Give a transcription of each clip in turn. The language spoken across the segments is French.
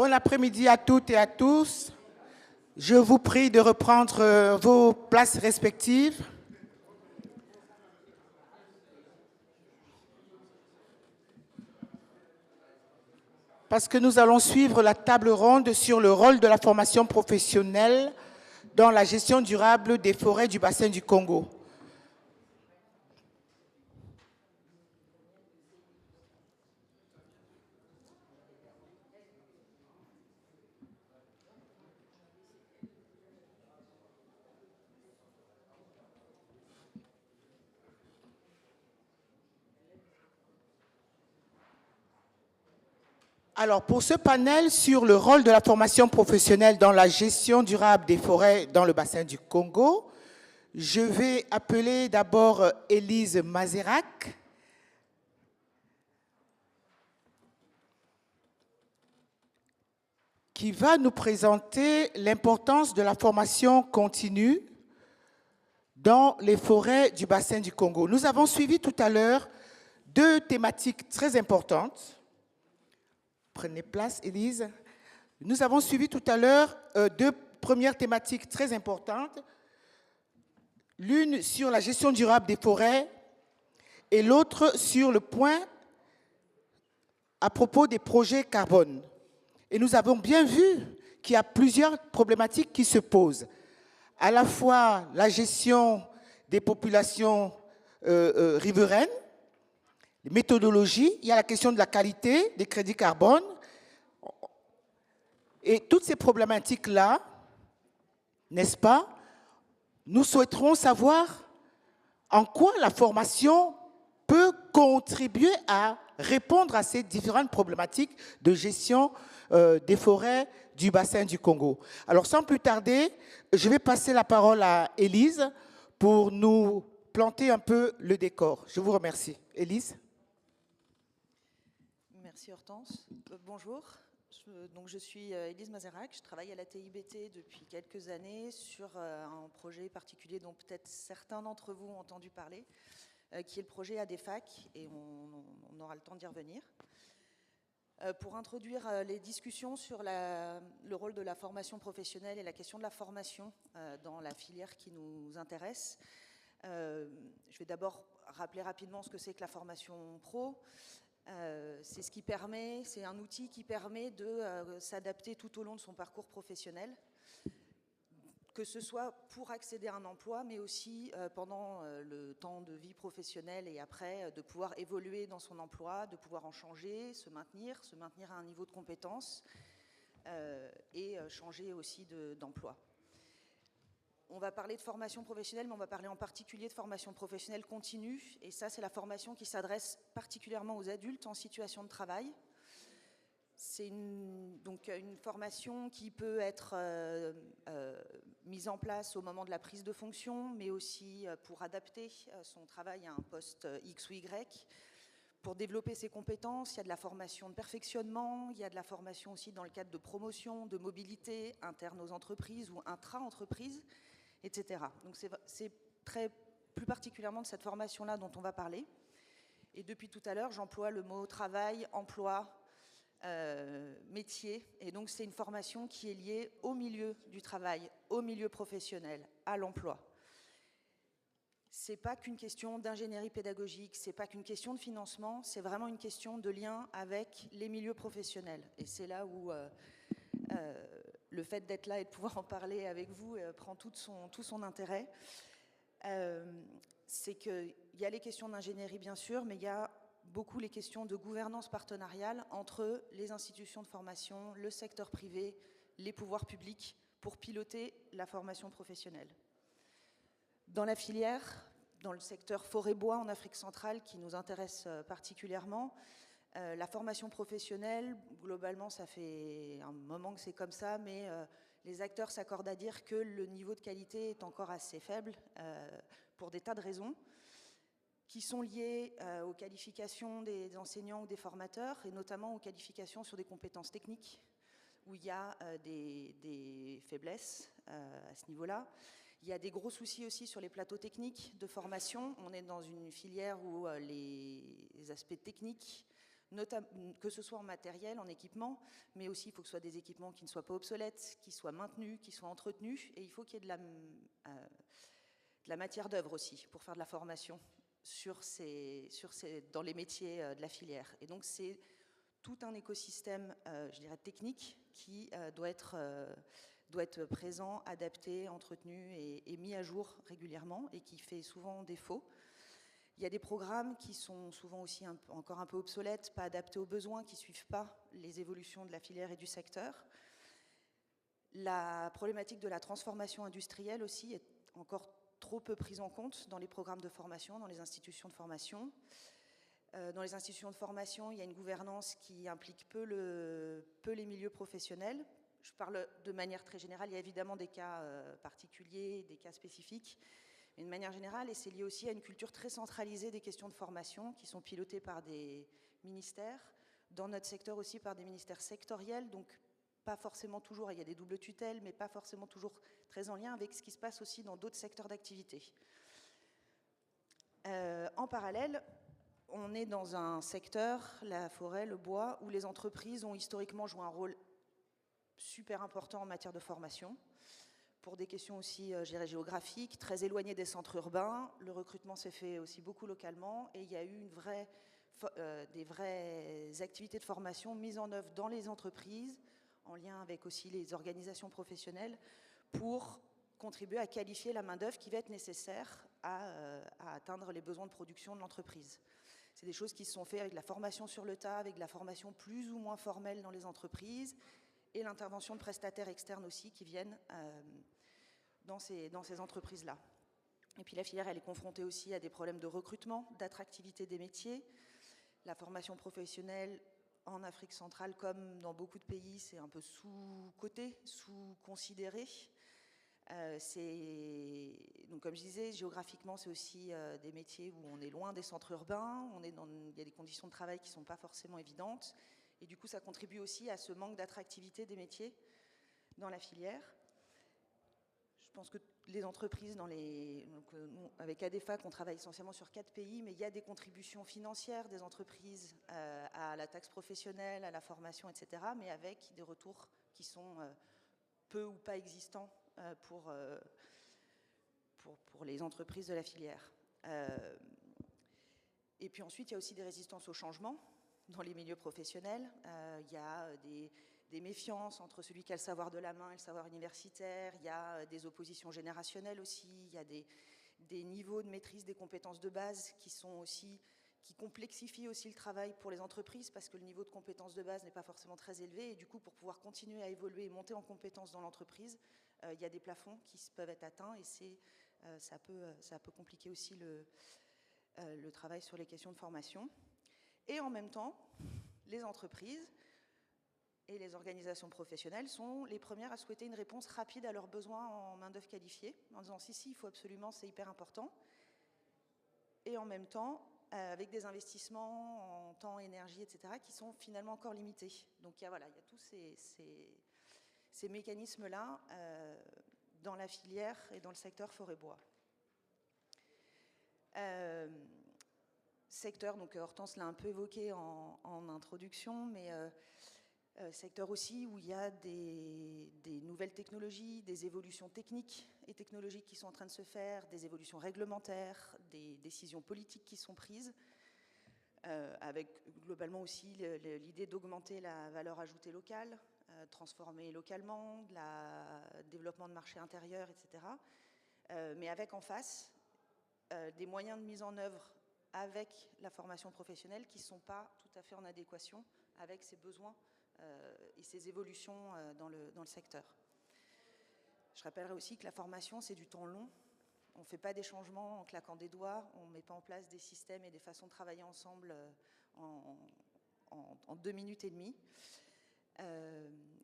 Bon après-midi à toutes et à tous. Je vous prie de reprendre vos places respectives. Parce que nous allons suivre la table ronde sur le rôle de la formation professionnelle dans la gestion durable des forêts du bassin du Congo. Alors, pour ce panel sur le rôle de la formation professionnelle dans la gestion durable des forêts dans le bassin du Congo, je vais appeler d'abord Élise Mazerac, qui va nous présenter l'importance de la formation continue dans les forêts du bassin du Congo. Nous avons suivi tout à l'heure deux thématiques très importantes. Prenez place, Élise. Nous avons suivi tout à l'heure deux premières thématiques très importantes. L'une sur la gestion durable des forêts et l'autre sur le point à propos des projets carbone. Et nous avons bien vu qu'il y a plusieurs problématiques qui se posent. À la fois la gestion des populations riveraines, les méthodologies, il y a la question de la qualité des crédits carbone. Et toutes ces problématiques-là, n'est-ce pas, nous souhaiterons savoir en quoi la formation peut contribuer à répondre à ces différentes problématiques de gestion des forêts du bassin du Congo. Alors sans plus tarder, je vais passer la parole à Élise pour nous planter un peu le décor. Je vous remercie. Élise. Merci Hortense. Bonjour, je suis Élise Mazerac, je travaille à la TIBT depuis quelques années sur un projet particulier dont peut-être certains d'entre vous ont entendu parler, qui est le projet ADEFAC, et on aura le temps d'y revenir. Pour introduire les discussions sur le rôle de la formation professionnelle et la question de la formation dans la filière qui nous intéresse, je vais d'abord rappeler rapidement ce que c'est que la formation pro. C'est un outil qui permet de s'adapter tout au long de son parcours professionnel, que ce soit pour accéder à un emploi, mais aussi pendant le temps de vie professionnelle et après, de pouvoir évoluer dans son emploi, de pouvoir en changer, se maintenir à un niveau de compétence et changer aussi d'emploi. On va parler de formation professionnelle, mais on va parler en particulier de formation professionnelle continue. Et ça, c'est la formation qui s'adresse particulièrement aux adultes en situation de travail. C'est une formation qui peut être mise en place au moment de la prise de fonction, mais aussi pour adapter son travail à un poste X ou Y. Pour développer ses compétences, il y a de la formation de perfectionnement, il y a de la formation aussi dans le cadre de promotion, de mobilité interne aux entreprises ou intra-entreprises, etc. Donc c'est plus particulièrement de cette formation-là dont on va parler. Et depuis tout à l'heure, j'emploie le mot travail, emploi, métier. Et donc c'est une formation qui est liée au milieu du travail, au milieu professionnel, à l'emploi. C'est pas qu'une question d'ingénierie pédagogique, c'est pas qu'une question de financement, c'est vraiment une question de lien avec les milieux professionnels. Et c'est là où le fait d'être là et de pouvoir en parler avec vous prend tout son intérêt. C'est qu'il y a les questions d'ingénierie bien sûr, mais il y a beaucoup les questions de gouvernance partenariale entre les institutions de formation, le secteur privé, les pouvoirs publics pour piloter la formation professionnelle. Dans la filière, dans le secteur forêt-bois en Afrique centrale qui nous intéresse particulièrement, la formation professionnelle, globalement, ça fait un moment que c'est comme ça, mais les acteurs s'accordent à dire que le niveau de qualité est encore assez faible pour des tas de raisons qui sont liées aux qualifications des enseignants ou des formateurs, et notamment aux qualifications sur des compétences techniques, où il y a des faiblesses à ce niveau-là. Il y a des gros soucis aussi sur les plateaux techniques de formation. On est dans une filière où les aspects techniques que ce soit en matériel, en équipement, mais aussi il faut que ce soit des équipements qui ne soient pas obsolètes, qui soient maintenus, qui soient entretenus, et il faut qu'il y ait de la matière d'œuvre aussi pour faire de la formation dans les métiers de la filière. Et donc c'est tout un écosystème, je dirais, technique qui doit être présent, adapté, entretenu et mis à jour régulièrement et qui fait souvent défaut. Il y a des programmes qui sont souvent aussi encore un peu obsolètes, pas adaptés aux besoins, qui ne suivent pas les évolutions de la filière et du secteur. La problématique de la transformation industrielle aussi est encore trop peu prise en compte dans les programmes de formation, dans les institutions de formation. Dans les institutions de formation, il y a une gouvernance qui implique peu les milieux professionnels. Je parle de manière très générale, il y a évidemment des cas particuliers, des cas spécifiques, mais de manière générale, et c'est lié aussi à une culture très centralisée des questions de formation qui sont pilotées par des ministères, dans notre secteur aussi par des ministères sectoriels, donc pas forcément toujours, il y a des doubles tutelles, mais pas forcément toujours très en lien avec ce qui se passe aussi dans d'autres secteurs d'activité. En parallèle, on est dans un secteur, la forêt, le bois, où les entreprises ont historiquement joué un rôle super important en matière de formation, pour des questions aussi, je dirais, géographiques, très éloignées des centres urbains. Le recrutement s'est fait aussi beaucoup localement, et il y a eu des vraies activités de formation mises en œuvre dans les entreprises, en lien avec aussi les organisations professionnelles, pour contribuer à qualifier la main-d'œuvre qui va être nécessaire à atteindre les besoins de production de l'entreprise. C'est des choses qui se sont faites avec la formation sur le tas, avec la formation plus ou moins formelle dans les entreprises, et l'intervention de prestataires externes aussi qui viennent dans ces entreprises-là. Et puis la filière, elle est confrontée aussi à des problèmes de recrutement, d'attractivité des métiers. La formation professionnelle en Afrique centrale, comme dans beaucoup de pays, c'est un peu sous-coté, sous-considéré. Donc, comme je disais, géographiquement, c'est aussi des métiers où on est loin des centres urbains, il y a des conditions de travail qui ne sont pas forcément évidentes, et du coup, ça contribue aussi à ce manque d'attractivité des métiers dans la filière. Je pense que les entreprises, avec ADEFAC, on travaille essentiellement sur 4 pays, mais il y a des contributions financières des entreprises à la taxe professionnelle, à la formation, etc., mais avec des retours qui sont peu ou pas existants pour les entreprises de la filière. Et puis ensuite, il y a aussi des résistances au changement dans les milieux professionnels. Il y a des méfiances entre celui qui a le savoir de la main et le savoir universitaire. Il y a des oppositions générationnelles aussi. Il y a des niveaux de maîtrise des compétences de base qui complexifient aussi le travail pour les entreprises, parce que le niveau de compétences de base n'est pas forcément très élevé. Et du coup, pour pouvoir continuer à évoluer et monter en compétences dans l'entreprise, il y a des plafonds qui peuvent être atteints, et ça peut compliquer aussi le travail sur les questions de formation. Et en même temps, les entreprises et les organisations professionnelles sont les premières à souhaiter une réponse rapide à leurs besoins en main-d'œuvre qualifiée, en disant si, il faut absolument, c'est hyper important. Et en même temps, avec des investissements en temps, énergie, etc., qui sont finalement encore limités. Donc il y a tous ces mécanismes-là dans la filière et dans le secteur forêt-bois. Secteur, donc Hortense l'a un peu évoqué en introduction, mais secteur aussi où il y a des nouvelles technologies, des évolutions techniques et technologiques qui sont en train de se faire, des évolutions réglementaires, des décisions politiques qui sont prises, avec globalement aussi l'idée d'augmenter la valeur ajoutée locale, transformer localement, développement de marché intérieur, etc. Mais avec en face des moyens de mise en œuvre avec la formation professionnelle qui ne sont pas tout à fait en adéquation avec ces besoins et ces évolutions dans le secteur. Je rappellerai aussi que la formation, c'est du temps long. On ne fait pas des changements en claquant des doigts, on ne met pas en place des systèmes et des façons de travailler ensemble en 2 minutes et demie.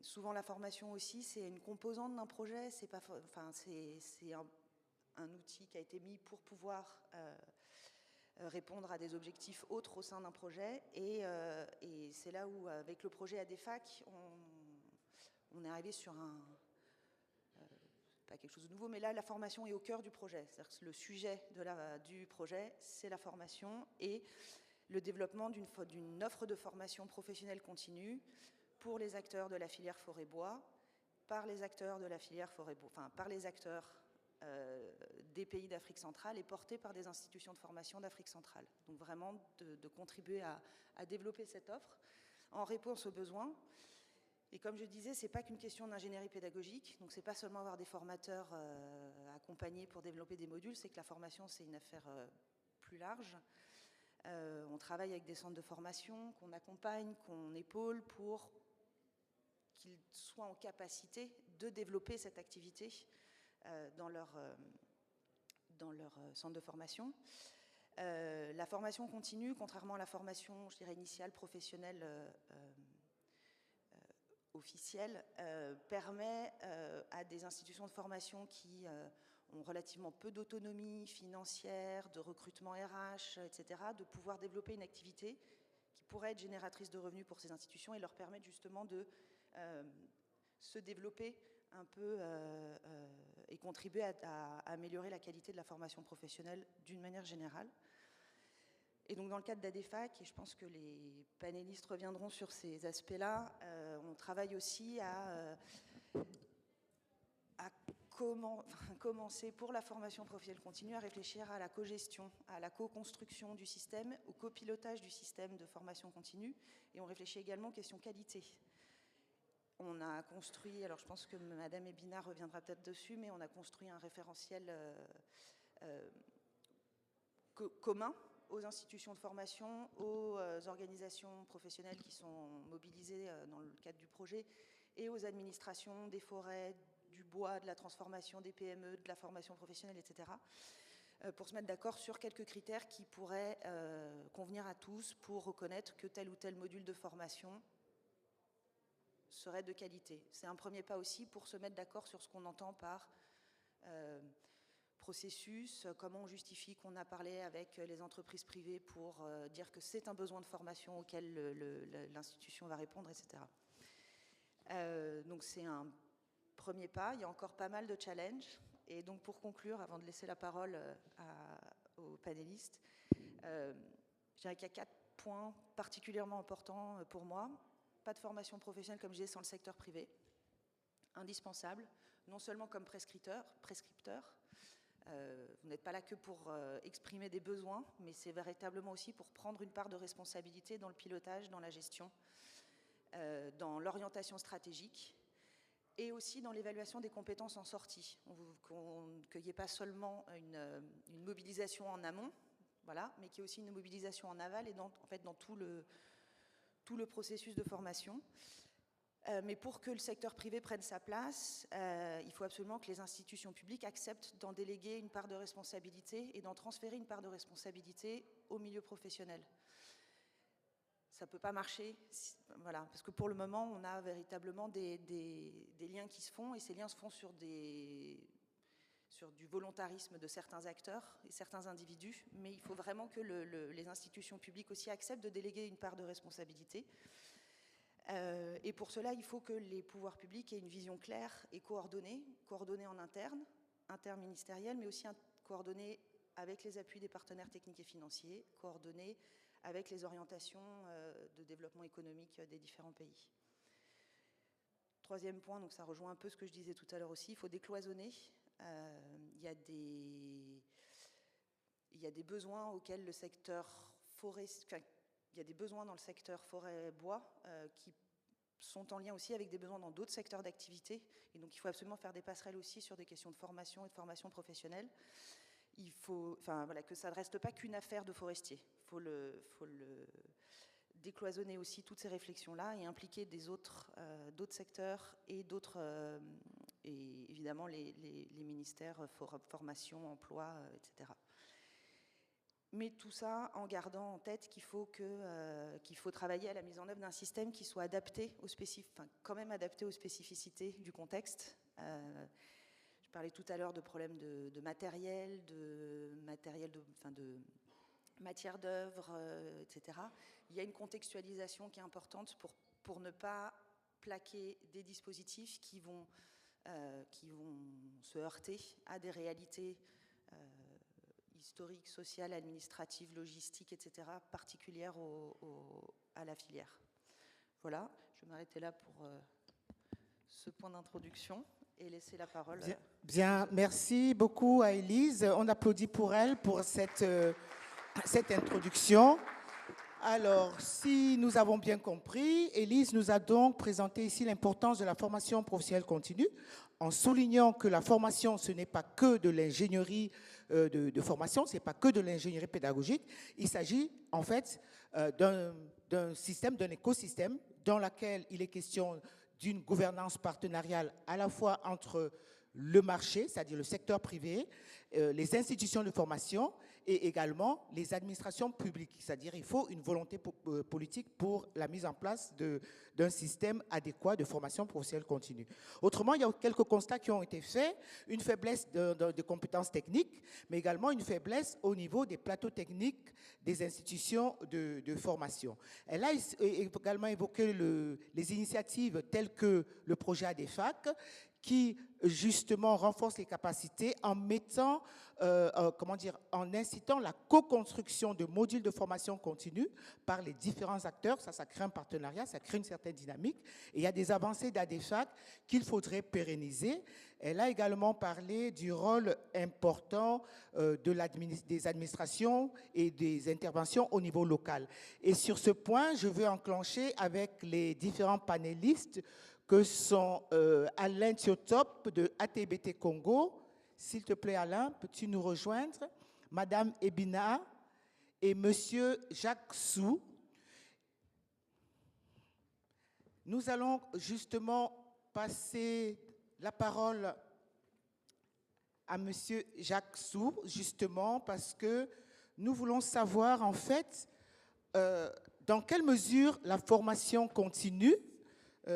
Souvent, la formation aussi, c'est une composante d'un projet, c'est un outil qui a été mis pour pouvoir répondre à des objectifs autres au sein d'un projet. Et c'est là où, avec le projet ADEFAC, on est arrivé sur pas quelque chose de nouveau, mais là, la formation est au cœur du projet. C'est-à-dire que le sujet du projet, c'est la formation. Et le développement d'une offre de formation professionnelle continue pour les acteurs de la filière forêt-bois, par les acteurs de la filière forêt-bois, enfin par les acteurs des pays d'Afrique centrale et portée par des institutions de formation d'Afrique centrale. Donc vraiment de contribuer à développer cette offre en réponse aux besoins. Et comme je disais, ce n'est pas qu'une question d'ingénierie pédagogique, donc ce n'est pas seulement avoir des formateurs accompagnés pour développer des modules, c'est que la formation, c'est une affaire plus large. On travaille avec des centres de formation qu'on accompagne, qu'on épaule pour qu'ils soient en capacité de développer cette activité dans leur centre de formation. La formation continue, contrairement à la formation, je dirais, initiale, professionnelle, officielle, permet à des institutions de formation qui ont relativement peu d'autonomie financière, de recrutement RH, etc., de pouvoir développer une activité qui pourrait être génératrice de revenus pour ces institutions et leur permettre justement de se développer un peu et contribuer à améliorer la qualité de la formation professionnelle d'une manière générale. Et donc dans le cadre d'ADEFAC, et je pense que les panélistes reviendront sur ces aspects-là, on travaille aussi à commencer pour la formation professionnelle continue à réfléchir à la cogestion, à la co-construction du système, au copilotage du système de formation continue, et on réfléchit également aux questions qualité. On a construit, alors je pense que Madame Ebina reviendra peut-être dessus, mais on a construit un référentiel commun aux institutions de formation, aux organisations professionnelles qui sont mobilisées dans le cadre du projet, et aux administrations des forêts, du bois, de la transformation des PME, de la formation professionnelle, etc., pour se mettre d'accord sur quelques critères qui pourraient convenir à tous pour reconnaître que tel ou tel module de formation serait de qualité. C'est un premier pas aussi pour se mettre d'accord sur ce qu'on entend par processus, comment on justifie qu'on a parlé avec les entreprises privées pour dire que c'est un besoin de formation auquel l'institution va répondre, etc. Donc c'est un premier pas, il y a encore pas mal de challenges. Et donc pour conclure, avant de laisser la parole aux panélistes, je dirais qu'il y a 4 points particulièrement importants pour moi. Pas de formation professionnelle, comme je disais, sans le secteur privé. Indispensable, non seulement comme prescripteur. Vous n'êtes pas là que pour exprimer des besoins, mais c'est véritablement aussi pour prendre une part de responsabilité dans le pilotage, dans la gestion, dans l'orientation stratégique et aussi dans l'évaluation des compétences en sortie. Qu'il n'y ait pas seulement une mobilisation en amont, voilà, mais qu'il y ait aussi une mobilisation en aval et dans tout le processus de formation. Mais pour que le secteur privé prenne sa place, il faut absolument que les institutions publiques acceptent d'en déléguer une part de responsabilité et d'en transférer une part de responsabilité au milieu professionnel. Ça ne peut pas marcher, voilà, parce que pour le moment, on a véritablement des liens qui se font, et ces liens se font sur du volontarisme de certains acteurs et certains individus, mais il faut vraiment que les institutions publiques aussi acceptent de déléguer une part de responsabilité. Et pour cela, il faut que les pouvoirs publics aient une vision claire et coordonnée en interne, interministérielle, mais aussi coordonnée avec les appuis des partenaires techniques et financiers, coordonnée avec les orientations de développement économique des différents pays. Troisième point, donc ça rejoint un peu ce que je disais tout à l'heure aussi, il faut décloisonner. Il y a des besoins auxquels le secteur forestier, il y a des besoins dans le secteur forêt-bois qui sont en lien aussi avec des besoins dans d'autres secteurs d'activité. Et donc, il faut absolument faire des passerelles aussi sur des questions de formation et de formation professionnelle. Il faut que ça ne reste pas qu'une affaire de forestier. Il faut décloisonner aussi toutes ces réflexions-là et impliquer d'autres secteurs et et évidemment les ministères formation, emploi, etc. Mais tout ça en gardant en tête qu'il faut travailler à la mise en œuvre d'un système qui soit adapté quand même adapté aux spécificités du contexte. Je parlais tout à l'heure de problèmes de matériel, de matière d'œuvre, etc. Il y a une contextualisation qui est importante pour ne pas plaquer des dispositifs qui vont se heurter à des réalités historique, sociale, administrative, logistique, etc., particulière à la filière. Voilà, je vais m'arrêter là pour ce point d'introduction et laisser la parole. Bien, merci beaucoup à Élise. On applaudit pour elle pour cette introduction. Alors, si nous avons bien compris, Élise nous a donc présenté ici l'importance de la formation professionnelle continue, en soulignant que la formation, ce n'est pas que de l'ingénierie de formation, ce n'est pas que de l'ingénierie pédagogique. Il s'agit en fait d'un système, d'un écosystème dans lequel il est question d'une gouvernance partenariale à la fois entre le marché, c'est-à-dire le secteur privé, les institutions de formation et également les administrations publiques. C'est-à-dire qu'il faut une volonté politique pour la mise en place d'un système adéquat de formation professionnelle continue. Autrement, il y a quelques constats qui ont été faits, une faiblesse de compétences techniques, mais également une faiblesse au niveau des plateaux techniques des institutions de formation. Elle a également évoqué les initiatives telles que le projet ADEFAC, qui justement renforce les capacités en mettant, en incitant la co-construction de modules de formation continue par les différents acteurs. Ça crée un partenariat, ça crée une certaine dynamique. Et il y a des avancées d'ADEFAC qu'il faudrait pérenniser. Elle a également parlé du rôle important des administrations et des interventions au niveau local. Et sur ce point, je veux enclencher avec les différents panélistes que sont Alain Thiotop de ATBT Congo. S'il te plaît, Alain, peux-tu nous rejoindre? Madame Ebina et Monsieur Jacques Sou. Nous allons justement passer la parole à Monsieur Jacques Sou, justement, parce que nous voulons savoir, en fait, dans quelle mesure la formation continue,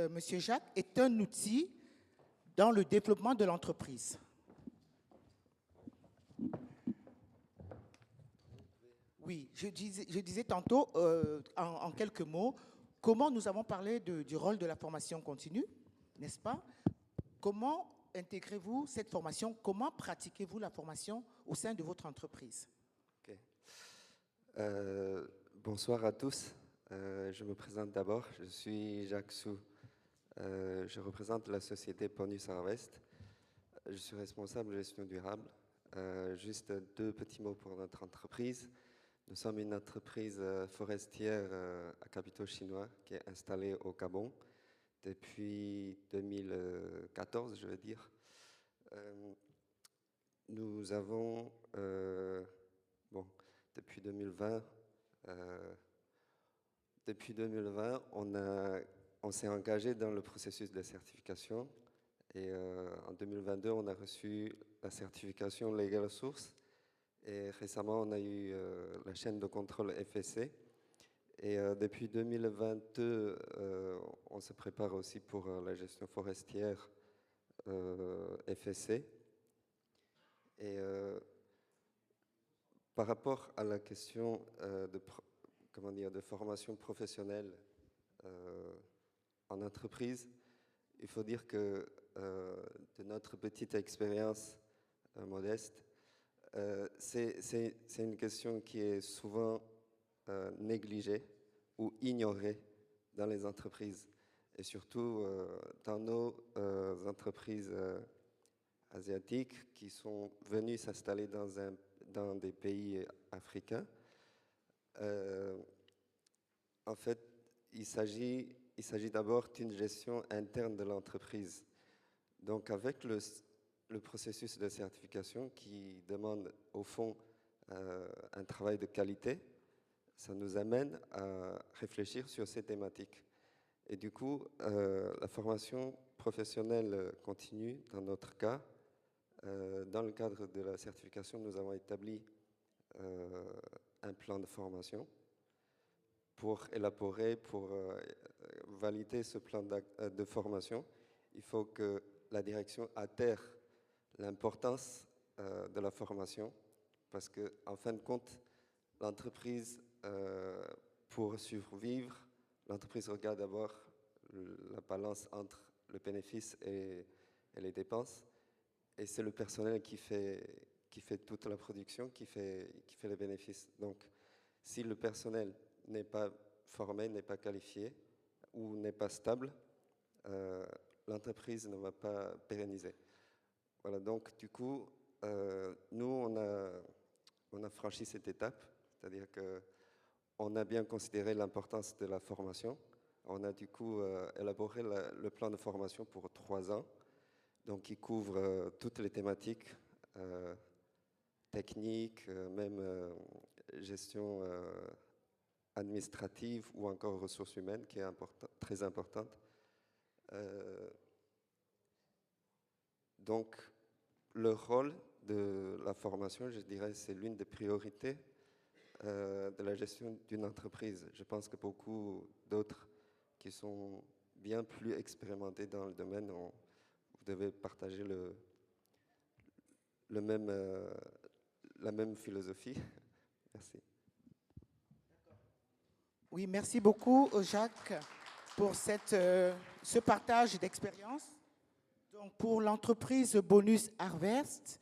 Monsieur Jacques, est un outil dans le développement de l'entreprise. Oui, je disais tantôt, en quelques mots, comment nous avons parlé du rôle de la formation continue, n'est-ce pas? Comment intégrez-vous cette formation? Comment pratiquez-vous la formation au sein de votre entreprise? Okay. Bonsoir à tous. Je me présente d'abord. Je suis Jacques Sou. Je représente la société Ponus Harvest. Je suis responsable de gestion durable. Juste deux petits mots pour notre entreprise. Nous sommes une entreprise forestière à capitaux chinois qui est installée au Gabon depuis 2014, je veux dire. Nous avons, depuis 2020, on s'est engagé dans le processus de certification et en 2022, on a reçu la certification Legal Source et récemment, on a eu la chaîne de contrôle FSC et depuis 2022, on se prépare aussi pour la gestion forestière FSC. Et par rapport à la question de formation professionnelle en entreprise, il faut dire que de notre petite expérience modeste, c'est une question qui est souvent négligée ou ignorée dans les entreprises et surtout dans nos entreprises asiatiques qui sont venues s'installer dans des pays africains. En fait, il s'agit d'abord d'une gestion interne de l'entreprise. Donc, avec le processus de certification qui demande, au fond, un travail de qualité, ça nous amène à réfléchir sur ces thématiques. Et du coup, la formation professionnelle continue, dans notre cas, dans le cadre de la certification, nous avons établi un plan de formation pour élaborer, pour valider ce plan de formation. Il faut que la direction atterre l'importance de la formation parce qu'en fin de compte, l'entreprise, pour survivre, l'entreprise regarde d'abord la balance entre le bénéfice et les dépenses et c'est le personnel qui fait qui fait toute la production, qui fait les bénéfices. Donc, si le personnel n'est pas formé, n'est pas qualifié ou n'est pas stable, l'entreprise ne va pas pérenniser. Voilà, donc du coup, nous, on a franchi cette étape, c'est-à-dire qu'on a bien considéré l'importance de la formation. On a du coup élaboré le plan de formation pour 3 ans, donc qui couvre toutes les thématiques techniques, même gestion administrative ou encore ressources humaines, qui est très importante. Donc, le rôle de la formation, je dirais, c'est l'une des priorités de la gestion d'une entreprise. Je pense que beaucoup d'autres qui sont bien plus expérimentés dans le domaine, vous devez partager la même philosophie. Merci. Oui, merci beaucoup, Jacques, pour ce partage d'expérience. Donc, pour l'entreprise Bonus Harvest,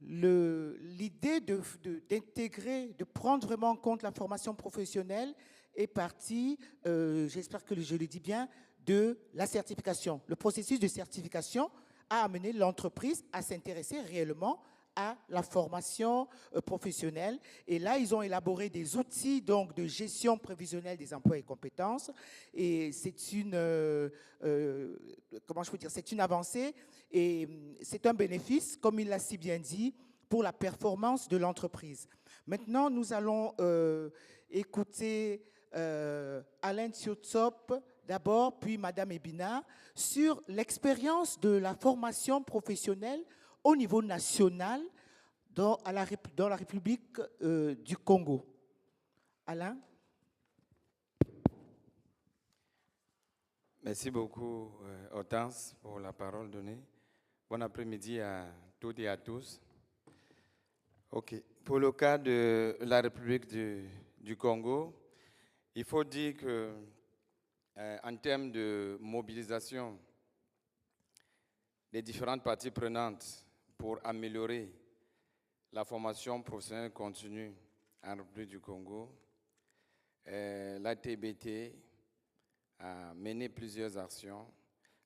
l'idée d'intégrer, de prendre vraiment en compte la formation professionnelle est partie, j'espère que je le dis bien, de la certification. Le processus de certification a amené l'entreprise à s'intéresser réellement à la formation professionnelle. Et là, ils ont élaboré des outils donc, de gestion prévisionnelle des emplois et compétences. Et c'est une, comment je peux dire, c'est une avancée et c'est un bénéfice, comme il l'a si bien dit, pour la performance de l'entreprise. Maintenant, nous allons écouter Alain Tsiotsop d'abord, puis Madame Ebina, sur l'expérience de la formation professionnelle au niveau national dans la République du Congo. Alain? Merci beaucoup, Hortense, pour la parole donnée. Bon après-midi à toutes et à tous. OK. Pour le cas de la République du Congo, il faut dire que, en termes de mobilisation des différentes parties prenantes pour améliorer la formation professionnelle continue en République du Congo, l'ATBT a mené plusieurs actions.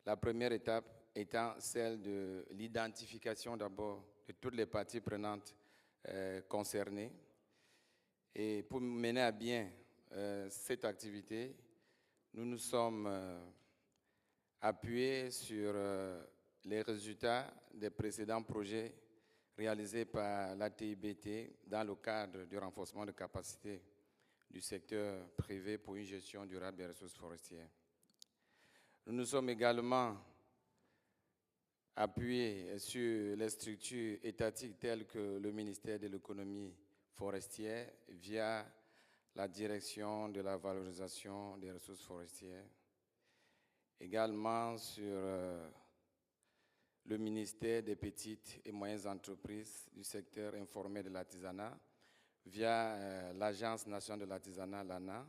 La première étape étant celle de l'identification d'abord de toutes les parties prenantes concernées. Et pour mener à bien cette activité, nous nous sommes appuyés sur les résultats des précédents projets réalisés par l'ATIBT dans le cadre du renforcement de capacités du secteur privé pour une gestion durable des ressources forestières. Nous nous sommes également appuyés sur les structures étatiques telles que le ministère de l'économie forestière via la direction de la valorisation des ressources forestières, également sur le ministère des petites et moyennes entreprises du secteur informel de l'artisanat via l'Agence nationale de l'artisanat, l'ANA.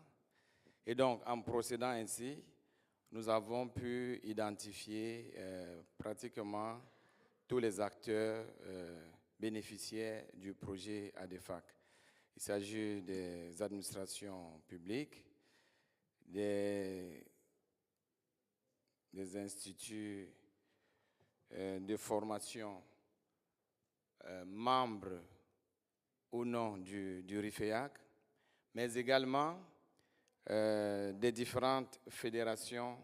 Et donc, en procédant ainsi, nous avons pu identifier pratiquement tous les acteurs bénéficiaires du projet ADEFAC. Il s'agit des administrations publiques, des instituts de formation membres ou non du RIFEAC, mais également des différentes fédérations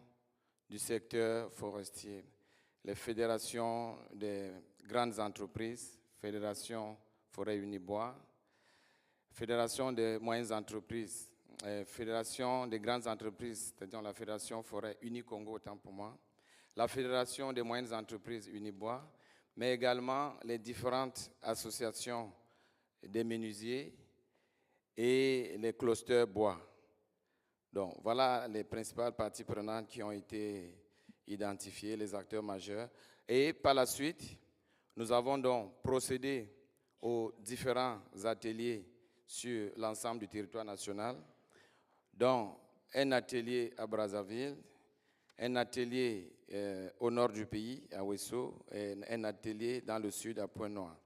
du secteur forestier, les fédérations des grandes entreprises, Fédération Forêt Unibois, Fédération des moyennes entreprises, Fédération des grandes entreprises, c'est-à-dire la Fédération Forêt Unicongo, autant pour moi, la Fédération des moyennes entreprises Unibois, mais également les différentes associations des menuisiers et les clusters bois. Donc, voilà les principales parties prenantes qui ont été identifiées, les acteurs majeurs. Et par la suite, nous avons donc procédé aux différents ateliers sur l'ensemble du territoire national, dont un atelier à Brazzaville, un atelier au nord du pays, à Ouesso, et un atelier dans le sud, à Pointe-Noire.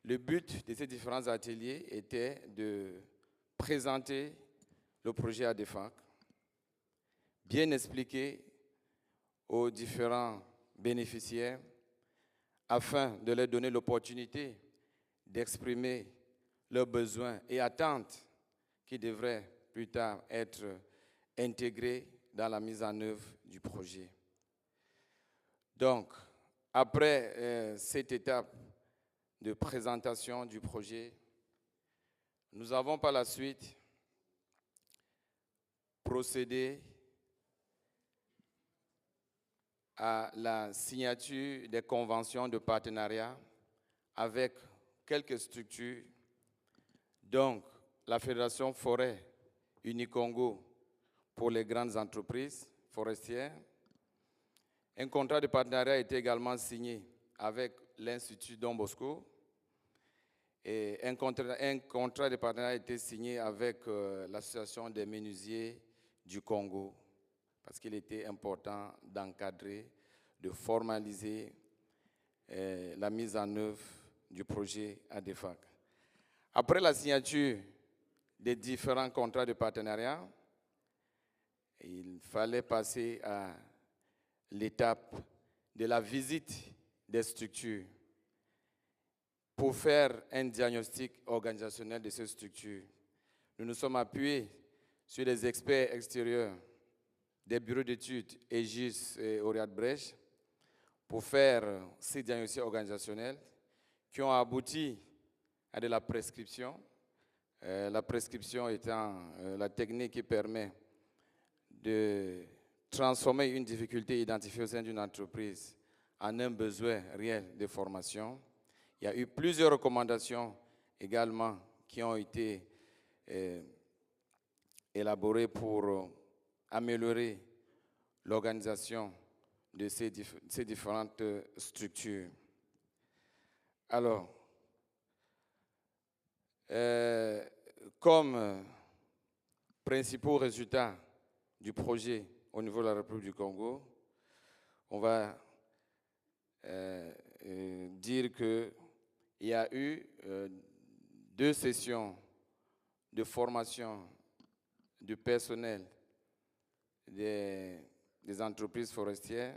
Le but de ces différents ateliers était de présenter le projet ADEFAC, bien expliquer aux différents bénéficiaires afin de leur donner l'opportunité d'exprimer leurs besoins et attentes qui devraient plus tard être intégrés dans la mise en œuvre du projet. Donc, après cette étape de présentation du projet, nous avons par la suite procédé à la signature des conventions de partenariat avec quelques structures, donc la Fédération Forêt Unicongo pour les grandes entreprises forestières. Un contrat de partenariat a été également signé avec l'Institut Don Bosco et un contrat de partenariat a été signé avec l'Association des menuisiers du Congo parce qu'il était important d'encadrer, de formaliser la mise en œuvre du projet ADEFAC. Après la signature des différents contrats de partenariat, il fallait passer à l'étape de la visite des structures pour faire un diagnostic organisationnel de ces structures. Nous nous sommes appuyés sur des experts extérieurs des bureaux d'études Aegis et Oriat Brèche pour faire ces diagnostics organisationnels qui ont abouti à de la prescription. La prescription étant la technique qui permet de transformer une difficulté identifiée au sein d'une entreprise en un besoin réel de formation. Il y a eu plusieurs recommandations également qui ont été élaborées pour améliorer l'organisation de ces différentes structures. Alors, comme principaux résultats du projet au niveau de la République du Congo, on va dire qu'il y a eu 2 sessions de formation du personnel des entreprises forestières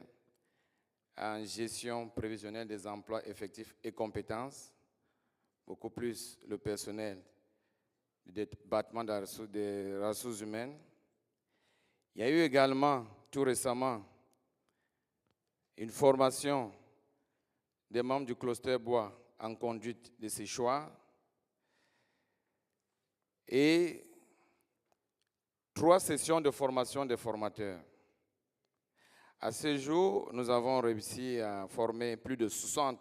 en gestion prévisionnelle des emplois effectifs et compétences, beaucoup plus le personnel du département des ressources humaines. Il y a eu également, tout récemment, une formation des membres du cluster bois en conduite de ces choix et 3 sessions de formation des formateurs. À ce jour, nous avons réussi à former plus de 60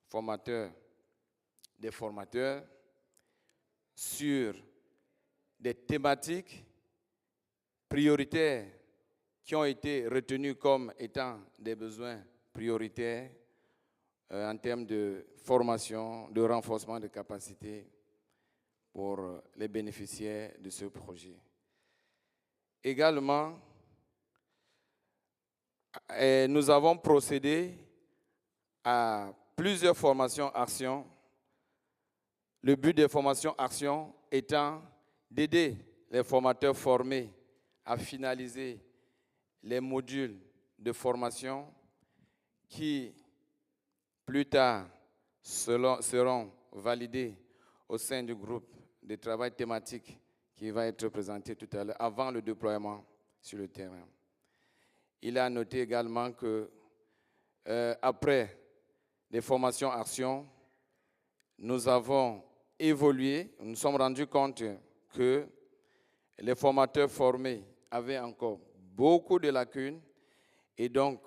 formateurs, des formateurs sur des thématiques prioritaires qui ont été retenues comme étant des besoins prioritaires en termes de formation, de renforcement de capacités pour les bénéficiaires de ce projet. Également, nous avons procédé à plusieurs formations-actions. Le but des formations-actions étant d'aider les formateurs formés à finaliser les modules de formation qui, plus tard, seront validés au sein du groupe de travail thématique qui va être présenté tout à l'heure, avant le déploiement sur le terrain. Il a noté également que, après les formations-actions, nous avons évolué, nous nous sommes rendus compte que les formateurs formés avaient encore beaucoup de lacunes et donc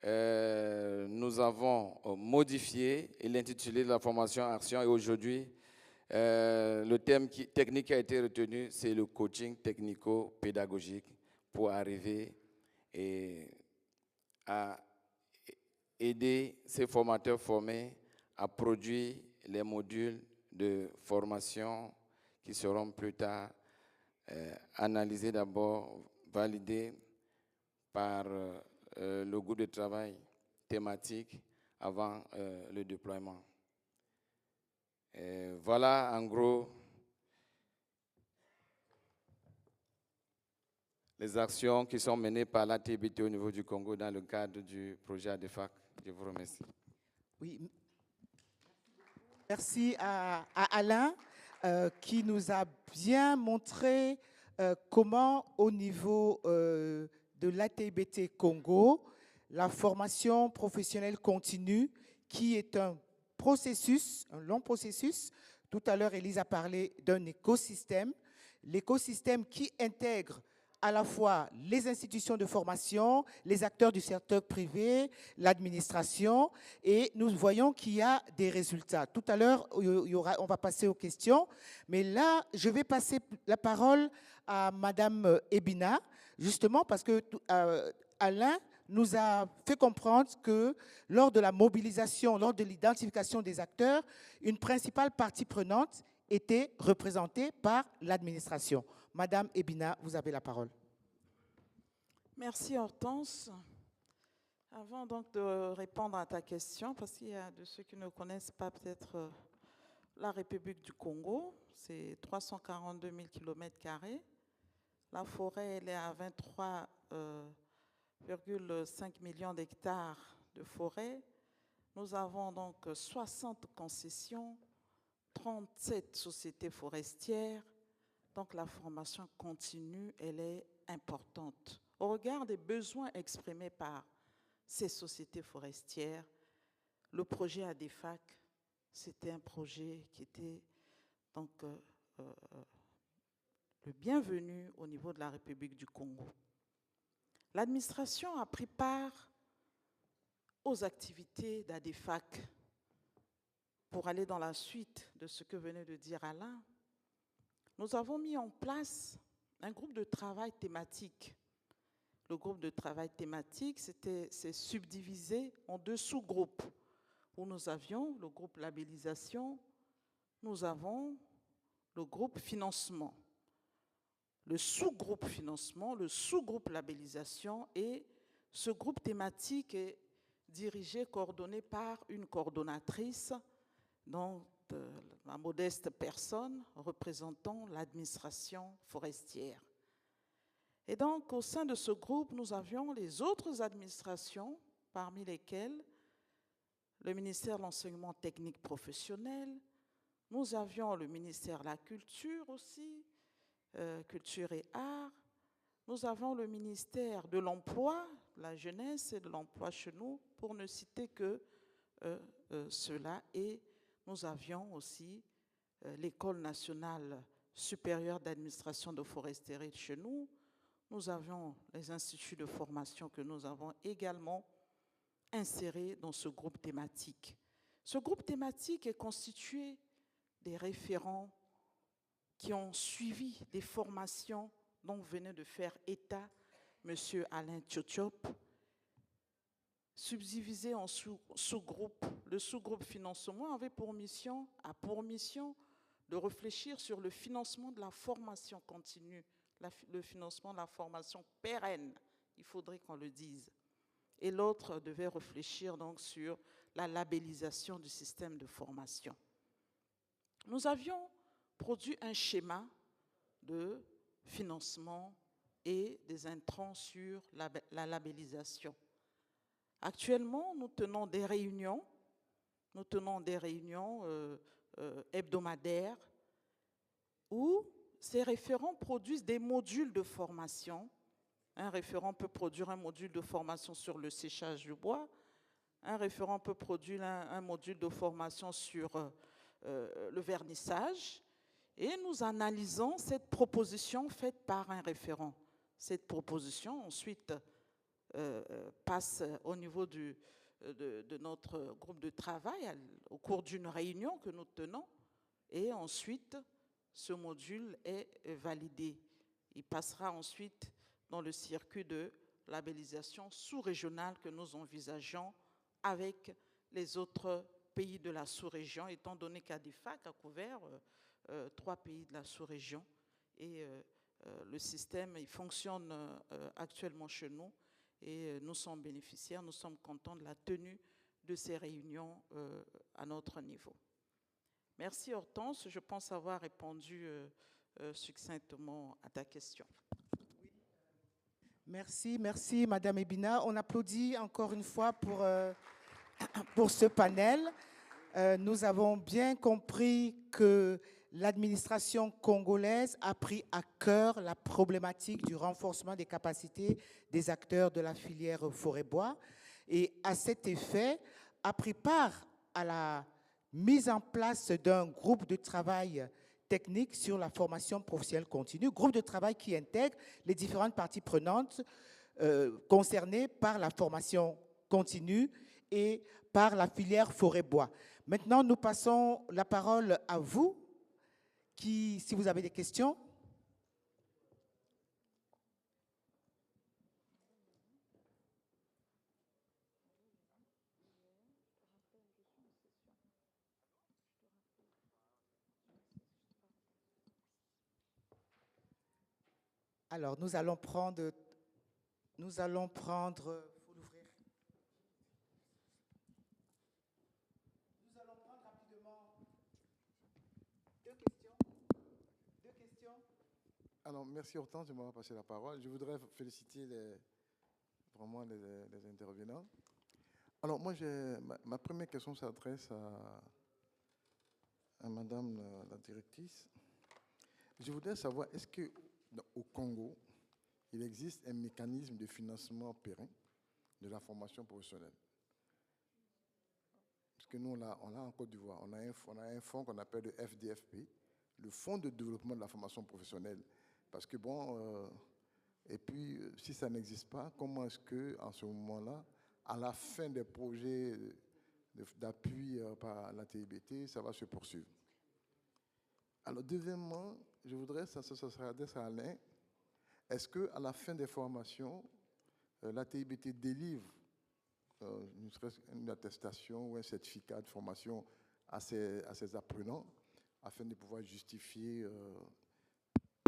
nous avons modifié l'intitulé de la formation-action et aujourd'hui, le thème technique qui a été retenu, c'est le coaching technico-pédagogique pour arriver à aider ces formateurs formés à produire les modules de formation qui seront plus tard analysés d'abord, validés par le groupe de travail thématique avant le déploiement. Et voilà en gros les actions qui sont menées par l'ATBT au niveau du Congo dans le cadre du projet ADEFAC. Je vous remercie. Oui. Merci à Alain qui nous a bien montré comment au niveau de l'ATBT Congo, la formation professionnelle continue, qui est un processus, un long processus. Tout à l'heure, Élise a parlé d'un écosystème. L'écosystème qui intègre à la fois les institutions de formation, les acteurs du secteur privé, l'administration, et nous voyons qu'il y a des résultats. Tout à l'heure, on va passer aux questions, mais là, je vais passer la parole à Madame Ebina, justement parce que Alain nous a fait comprendre que lors de la mobilisation, lors de l'identification des acteurs, une principale partie prenante était représentée par l'administration. Madame Ebina, vous avez la parole. Merci Hortense. Avant donc de répondre à ta question, parce qu'il y a de ceux qui ne connaissent pas peut-être la République du Congo, c'est 342 000 km². La forêt, elle est à 23,5 millions d'hectares de forêt. Nous avons donc 60 concessions, 37 sociétés forestières. Donc la formation continue, elle est importante. Au regard des besoins exprimés par ces sociétés forestières, le projet ADEFAC, c'était un projet qui était donc le bienvenu au niveau de la République du Congo. L'administration a pris part aux activités d'ADEFAC pour aller dans la suite de ce que venait de dire Alain. Nous avons mis en place un groupe de travail thématique. Le groupe de travail thématique, c'est subdivisé en 2 sous-groupes, où nous avions le groupe labellisation, nous avons le groupe financement. Le sous-groupe financement, le sous-groupe labellisation, et ce groupe thématique est dirigé, coordonné par une coordonnatrice, dont la modeste personne représentant l'administration forestière. Et donc, au sein de ce groupe, nous avions les autres administrations, parmi lesquelles le ministère de l'Enseignement technique professionnel, nous avions le ministère de la Culture aussi, Culture et Arts, nous avons le ministère de l'Emploi, la Jeunesse et de l'Emploi chez nous, pour ne citer que cela, et nous avions aussi l'École nationale supérieure d'administration de foresterie chez nous. Nous avions les instituts de formation que nous avons également insérés dans ce groupe thématique. Ce groupe thématique est constitué des référents qui ont suivi des formations dont venait de faire état M. Alain Tchotchop, subdivisé en sous-groupes. Le sous-groupe financement avait pour mission de réfléchir sur le financement de la formation continue, le financement de la formation pérenne, il faudrait qu'on le dise. Et l'autre devait réfléchir donc sur la labellisation du système de formation. Nous avions produit un schéma de financement et des intrants sur la labellisation. Actuellement, nous tenons des réunions hebdomadaires où ces référents produisent des modules de formation. Un référent peut produire un module de formation sur le séchage du bois. Un référent peut produire un module de formation sur le vernissage. Et nous analysons cette proposition faite par un référent. Cette proposition, ensuite, passe au niveau de notre groupe de travail au cours d'une réunion que nous tenons. Et ensuite, ce module est validé. Il passera ensuite dans le circuit de labellisation sous-régionale que nous envisageons avec les autres pays de la sous-région, étant donné qu'ADEFAC a couvert 3 pays de la sous-région. Et le système, il fonctionne actuellement chez nous et nous sommes bénéficiaires, nous sommes contents de la tenue de ces réunions à notre niveau. Merci Hortense, je pense avoir répondu succinctement à ta question. Merci, merci Madame Ebina. On applaudit encore une fois pour ce panel. Nous avons bien compris que l'administration congolaise a pris à cœur la problématique du renforcement des capacités des acteurs de la filière forêt-bois et à cet effet a pris part à la mise en place d'un groupe de travail technique sur la formation professionnelle continue, groupe de travail qui intègre les différentes parties prenantes concernées par la formation continue et par la filière forêt-bois. Maintenant, nous passons la parole à vous, si vous avez des questions. Alors, nous allons prendre, faut l'ouvrir. Nous allons prendre rapidement deux questions. Alors, merci Hortense de m'avoir passé la parole. Je voudrais féliciter vraiment les intervenants. Alors, moi, ma première question s'adresse à Madame la directrice. Je voudrais savoir, est-ce qu'au Congo, il existe un mécanisme de financement pérenne de la formation professionnelle? Parce que nous, on a en Côte d'Ivoire, on a un fonds qu'on appelle le FDFP, le Fonds de développement de la formation professionnelle. Parce que et puis, si ça n'existe pas, comment est-ce qu'en ce moment-là, à la fin des projets d'appui par la TIBT, ça va se poursuivre? Alors, deuxièmement, je voudrais, ça s'adresse à Alain, est-ce qu'à la fin des formations, la TIBT délivre une attestation ou un certificat de formation à ses apprenants afin de pouvoir justifier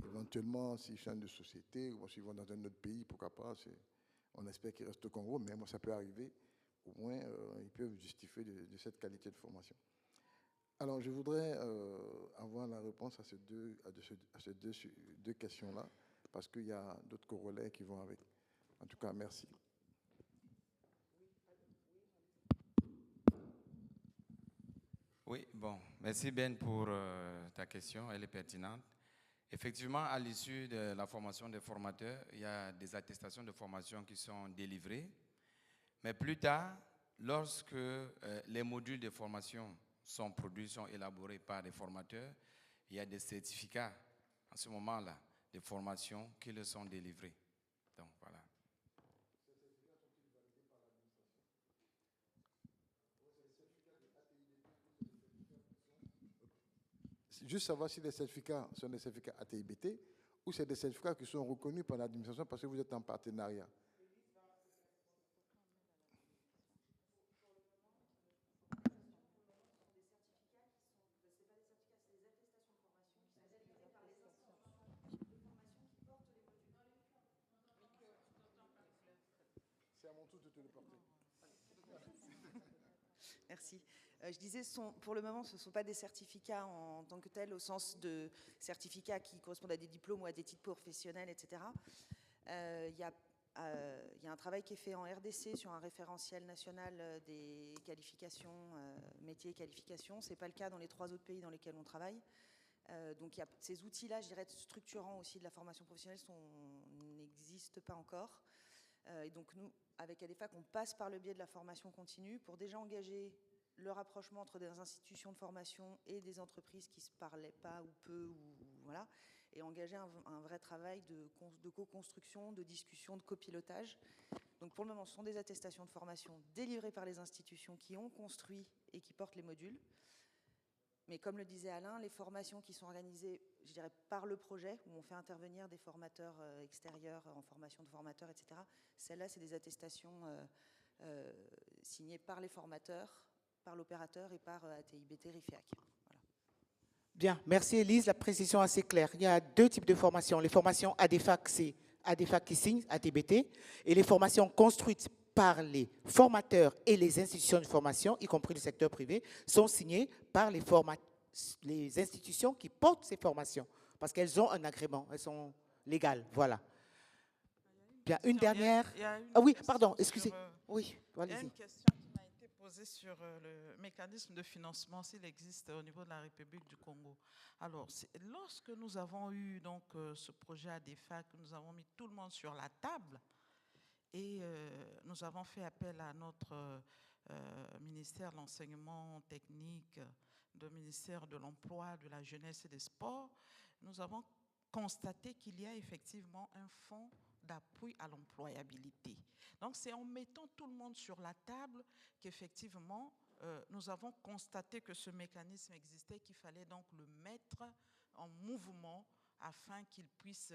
éventuellement s'ils changent de société ou s'ils vont dans un autre pays, pourquoi pas, on espère qu'ils restent au Congo, mais ça peut arriver, au moins ils peuvent justifier de cette qualité de formation. Alors, je voudrais avoir la réponse à ces deux questions-là, parce qu'il y a d'autres corollaires qui vont avec. En tout cas, merci. Oui, bon, merci Ben pour ta question, elle est pertinente. Effectivement, à l'issue de la formation des formateurs, il y a des attestations de formation qui sont délivrées. Mais plus tard, lorsque les modules de formation sont produits, sont élaborés par les formateurs, il y a des certificats, en ce moment-là, de formation qui leur sont délivrés. Donc, voilà. Ces certificats sont-ils validés par l'administration? Juste savoir si les certificats sont des certificats ATIBT ou c'est des certificats qui sont reconnus par l'administration parce que vous êtes en partenariat. C'est à mon tour de te le porter. Merci. Je disais, pour le moment, ce ne sont pas des certificats en tant que tels, au sens de certificats qui correspondent à des diplômes ou à des titres professionnels, etc. Il y a un travail qui est fait en RDC sur un référentiel national des qualifications, métiers et qualifications. Ce n'est pas le cas dans les 3 autres pays dans lesquels on travaille. Donc, ces outils-là, je dirais, structurants aussi de la formation professionnelle n'existent pas encore. Et donc, nous, avec ADEFAC, on passe par le biais de la formation continue pour déjà engager le rapprochement entre des institutions de formation et des entreprises qui ne se parlaient pas ou peu, voilà, et engager un vrai travail de co-construction, de discussion, de copilotage. Donc pour le moment, ce sont des attestations de formation délivrées par les institutions qui ont construit et qui portent les modules. Mais comme le disait Alain, les formations qui sont organisées, je dirais, par le projet, où on fait intervenir des formateurs extérieurs en formation de formateurs, etc., celles-là, c'est des attestations signées par les formateurs, par l'opérateur et par ATIBT RIFEAC. Voilà. Bien, merci Élise, la précision assez claire. Il y a 2 types de formations. Les formations ADEFAC, c'est ADEFAC qui signe, ATBT, et les formations construites par les formateurs et les institutions de formation, y compris le secteur privé, sont signées par les les institutions qui portent ces formations, parce qu'elles ont un agrément, elles sont légales. Voilà. Bien, une dernière. Il y a une Ah oui, question pardon, sur, excusez. Oui, il y a allez-y. une question qui m'a été posée sur le mécanisme de financement, s'il existe au niveau de la République du Congo. Alors, lorsque nous avons eu donc, ce projet ADEFAC, nous avons mis tout le monde sur la table et nous avons fait appel à notre ministère de l'enseignement technique, le ministère de l'Emploi, de la Jeunesse et des Sports. Nous avons constaté qu'il y a effectivement un fonds d'appui à l'employabilité. Donc, c'est en mettant tout le monde sur la table qu'effectivement, nous avons constaté que ce mécanisme existait, qu'il fallait donc le mettre en mouvement afin qu'il puisse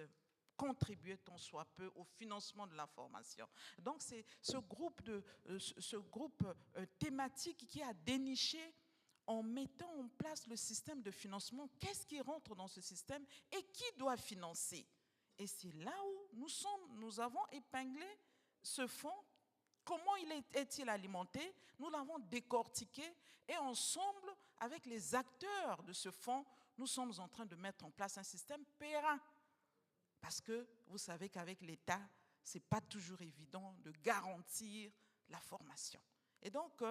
contribuer tant soit peu au financement de la formation. Donc, c'est ce groupe thématique qui a déniché en mettant en place le système de financement. Qu'est-ce qui rentre dans ce système et qui doit financer? Et c'est là où nous avons épinglé ce fonds. Comment est-il alimenté? Nous l'avons décortiqué et ensemble, avec les acteurs de ce fonds, nous sommes en train de mettre en place un système périn. Parce que vous savez qu'avec l'État, ce n'est pas toujours évident de garantir la formation. Et donc,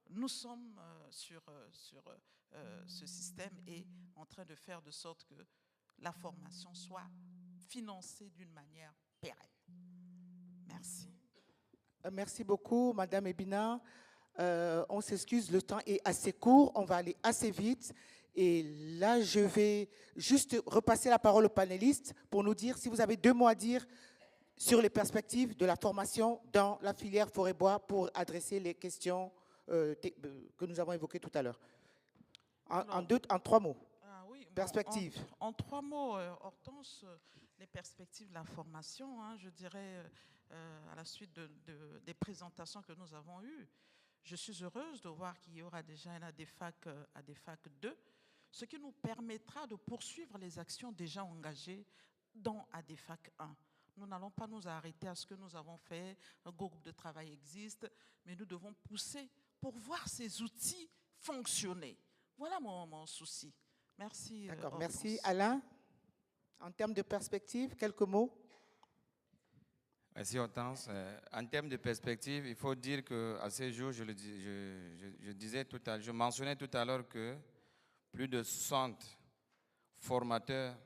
nous sommes sur ce système et en train de faire de sorte que la formation soit financée d'une manière pérenne. Merci. Merci beaucoup, Madame Ebina. On s'excuse, le temps est assez court, on va aller assez vite. Et là, je vais juste repasser la parole aux panélistes pour nous dire si vous avez 2 mots à dire sur les perspectives de la formation dans la filière forêt-bois pour adresser les questions que nous avons évoquées tout à l'heure. En 3 mots. Ah oui, perspectives. Bon, en 3 mots, Hortense, les perspectives de la formation, hein, je dirais, à la suite des présentations que nous avons eues, je suis heureuse de voir qu'il y aura déjà un ADEFAC 2, ce qui nous permettra de poursuivre les actions déjà engagées dans ADEFAC 1. Nous n'allons pas nous arrêter à ce que nous avons fait, un groupe de travail existe, mais nous devons pousser pour voir ces outils fonctionner. Voilà mon souci. Merci. D'accord, merci. Alain, en termes de perspective, quelques mots? Merci Hortense. En termes de perspective, il faut dire qu'à ce jour, je mentionnais tout à l'heure que plus de 60 formateurs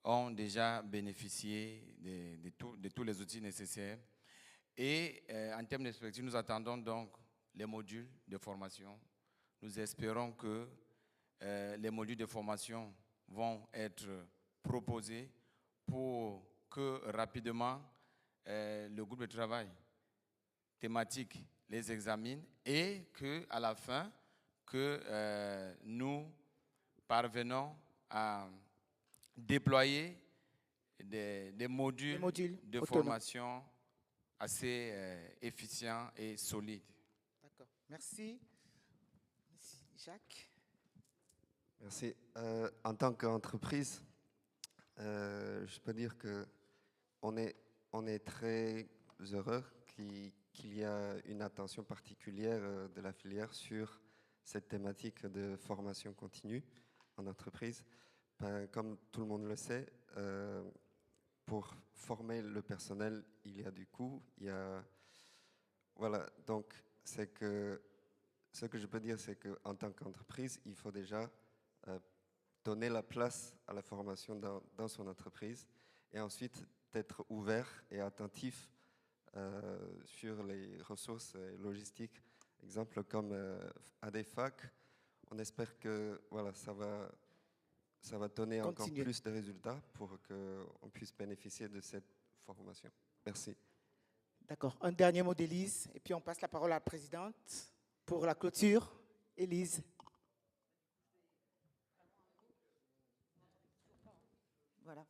ont déjà bénéficié de tous les outils nécessaires. Et en termes de perspective, nous attendons donc les modules de formation. Nous espérons que les modules de formation vont être proposés pour que rapidement le groupe de travail thématique les examine et qu'à la fin, que nous parvenons à déployer des modules de autonomes. formation assez efficients et solides. D'accord, merci. Jacques. Merci. En tant qu'entreprise, je peux dire qu'on est très heureux qu'il y a une attention particulière de la filière sur cette thématique de formation continue en entreprise. Comme tout le monde le sait, pour former le personnel, il y a du coût. Voilà, donc ce que je peux dire, c'est qu'en tant qu'entreprise, il faut déjà donner la place à la formation dans son entreprise et ensuite être ouvert et attentif sur les ressources logistiques. Exemple comme ADEFAC, on espère que voilà, ça va donner encore plus de résultats pour qu'on puisse bénéficier de cette formation. Merci. D'accord. Un dernier mot d'Élise, et puis on passe la parole à la présidente pour la clôture. Élise. Voilà.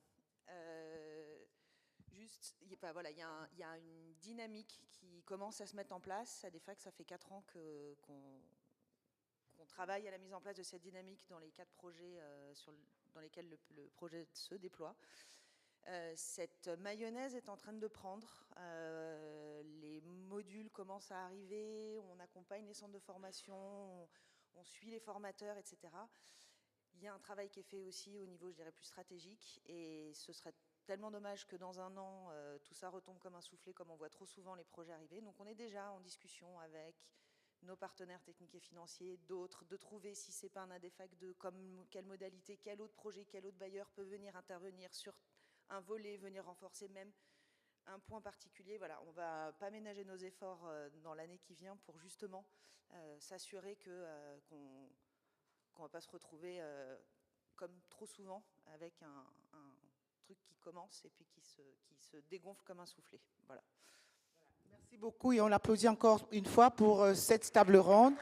Juste, voilà, il y a une dynamique qui commence à se mettre en place. ADEFAC, ça fait 4 ans qu'on travaille à la mise en place de cette dynamique dans les 4 projets dans lesquels le projet se déploie. Cette mayonnaise est en train de prendre. Les modules commencent à arriver. On accompagne les centres de formation, on suit les formateurs, etc. Il y a un travail qui est fait aussi au niveau, je dirais, plus stratégique, et ce serait tellement dommage que dans un an, tout ça retombe comme un soufflet, comme on voit trop souvent les projets arriver. Donc on est déjà en discussion avec nos partenaires techniques et financiers, d'autres, de trouver si ce n'est pas un ADFAC, quelle modalité, quel autre projet, quel autre bailleur peut venir intervenir sur un volet, venir renforcer même un point particulier. Voilà, on ne va pas ménager nos efforts dans l'année qui vient pour justement s'assurer qu'on ne va pas se retrouver comme trop souvent avec un truc qui commence et puis qui se dégonfle comme un soufflet. Voilà. Merci beaucoup et on applaudit encore une fois pour cette table ronde.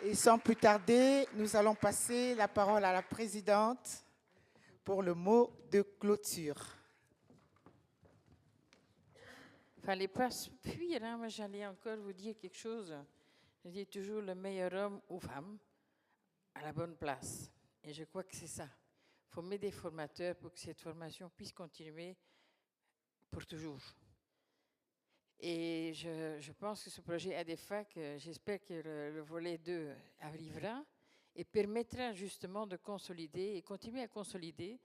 Et sans plus tarder, nous allons passer la parole à la présidente pour le mot de clôture. Fallait pas se fuir, hein? Moi j'allais encore vous dire quelque chose. Je dis toujours le meilleur homme ou femme à la bonne place. Et je crois que c'est ça. Il faut mettre des formateurs pour que cette formation puisse continuer pour toujours. Et je pense que ce projet ADFAC, j'espère que le volet 2 arrivera et permettra justement de consolider et continuer à consolider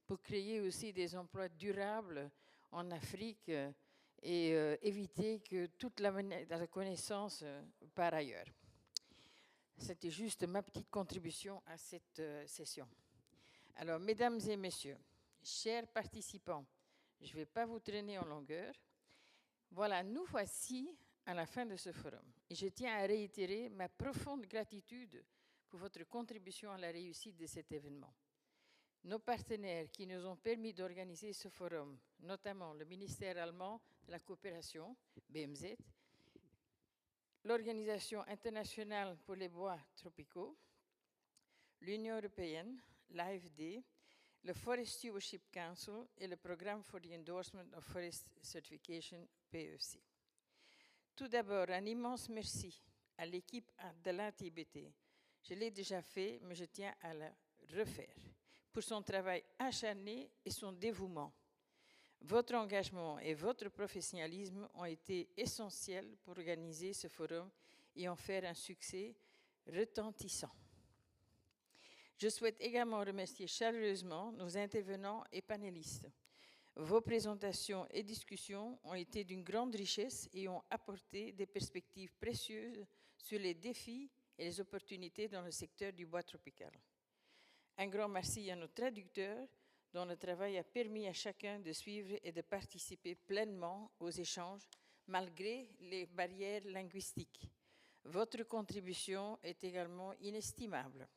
pour créer aussi des emplois durables en Afrique et éviter que toute la connaissance part ailleurs. C'était juste ma petite contribution à cette session. Alors, mesdames et messieurs, chers participants, je ne vais pas vous traîner en longueur. Voilà, nous voici à la fin de ce forum. Et je tiens à réitérer ma profonde gratitude pour votre contribution à la réussite de cet événement. Nos partenaires qui nous ont permis d'organiser ce forum, notamment le ministère allemand de la coopération, BMZ, l'Organisation internationale pour les bois tropicaux, l'Union européenne, l'AFD, le Forest Stewardship Council et le Programme for the Endorsement of Forest Certification, PEC. Tout d'abord, un immense merci à l'équipe de l'ATBT. Je l'ai déjà fait, mais je tiens à le refaire pour son travail acharné et son dévouement. Votre engagement et votre professionnalisme ont été essentiels pour organiser ce forum et en faire un succès retentissant. Je souhaite également remercier chaleureusement nos intervenants et panélistes. Vos présentations et discussions ont été d'une grande richesse et ont apporté des perspectives précieuses sur les défis et les opportunités dans le secteur du bois tropical. Un grand merci à nos traducteurs dont le travail a permis à chacun de suivre et de participer pleinement aux échanges malgré les barrières linguistiques. Votre contribution est également inestimable.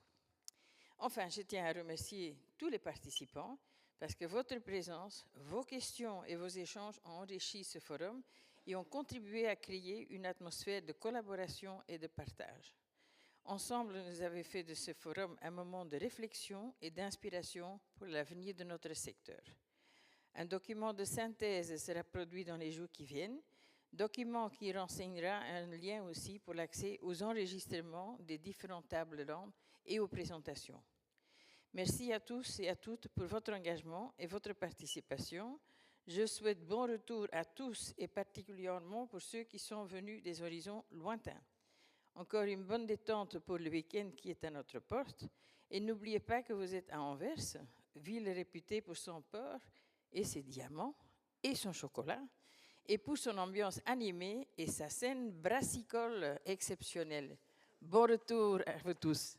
Enfin, je tiens à remercier tous les participants parce que votre présence, vos questions et vos échanges ont enrichi ce forum et ont contribué à créer une atmosphère de collaboration et de partage. Ensemble, nous avons fait de ce forum un moment de réflexion et d'inspiration pour l'avenir de notre secteur. Un document de synthèse sera produit dans les jours qui viennent, document qui renseignera un lien aussi pour l'accès aux enregistrements des différentes tables rondes et aux présentations. Merci à tous et à toutes pour votre engagement et votre participation. Je souhaite bon retour à tous et particulièrement pour ceux qui sont venus des horizons lointains. Encore une bonne détente pour le week-end qui est à notre porte. Et n'oubliez pas que vous êtes à Anvers, ville réputée pour son porc et ses diamants et son chocolat, et pour son ambiance animée et sa scène brassicole exceptionnelle. Bon retour à vous tous.